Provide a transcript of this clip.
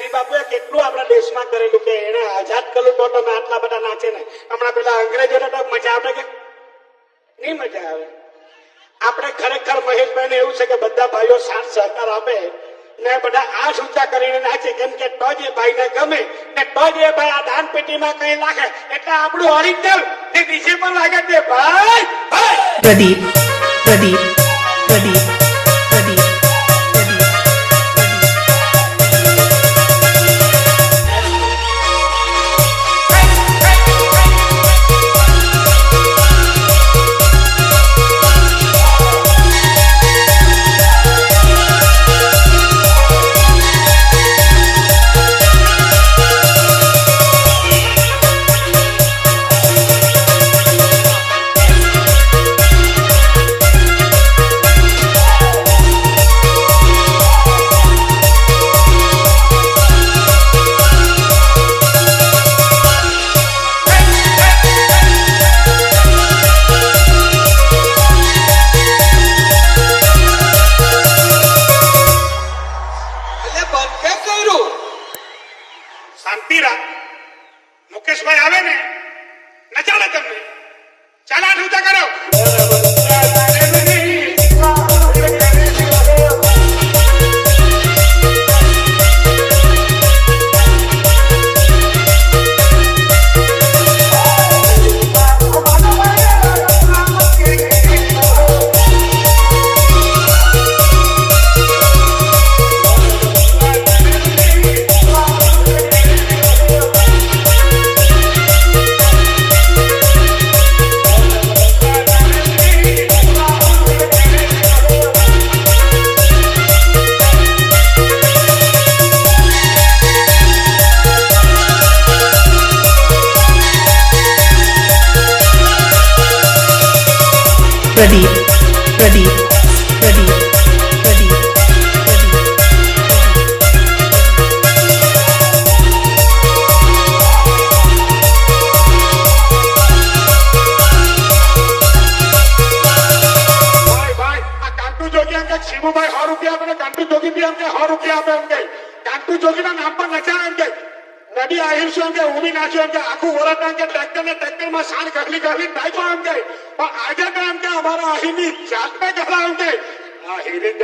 ગાંધી બાપુએ કેટલું આપણા દેશમાં કરેલું કે એને આઝાદ કર્યું તો તમે આટલા બધા નાચે ને. હમણાં પેલા અંગ્રેજોને તો મજા આવે કે નહીં મજા આવે. આપણે ખરેખર મહેશભાઈને એવું છે કે બધા ભાઈઓ સાથ સહકાર આપે ને બધા આ ઊંચા કરીને નાચે, કેમ કે તો જ એ ભાઈને ગમે ને તો જ એ ભાઈ આ દાન પેટીમાં કઈ નાખે એટલે આપણું ઓરિજિનલ ને નીચે પણ લાગે તે ભાઈ પ્રદીપ પ્રદીપ પ્રદીપ પ્રદીપ શાંતિ રાખ. મુકેશભાઈ આવે ને નચાડે તમને. ચાલ હાથ ઊંચા કરો. પ્રદીપ પ્રદીપ પ્રદીપ પ્રદીપ શિવુભાઈ 100 રૂપિયા આપે, કાંટુ જોગી બી અમને 100 રૂપિયા આપે. એમ કે કાંટુ જોગીના નામ પર નચાવે. એમ કે નદી આહીશું એમ કે ઉમી નાખ્યું. એમ કે આખું વરસ એમ કે ટ્રેક્ટર માં સાણ ગગલી નાખ્યો. એમ કે પણ આજે તો એમ કે અમારા અહીંની જાતને ગલા. એમ કે આહીની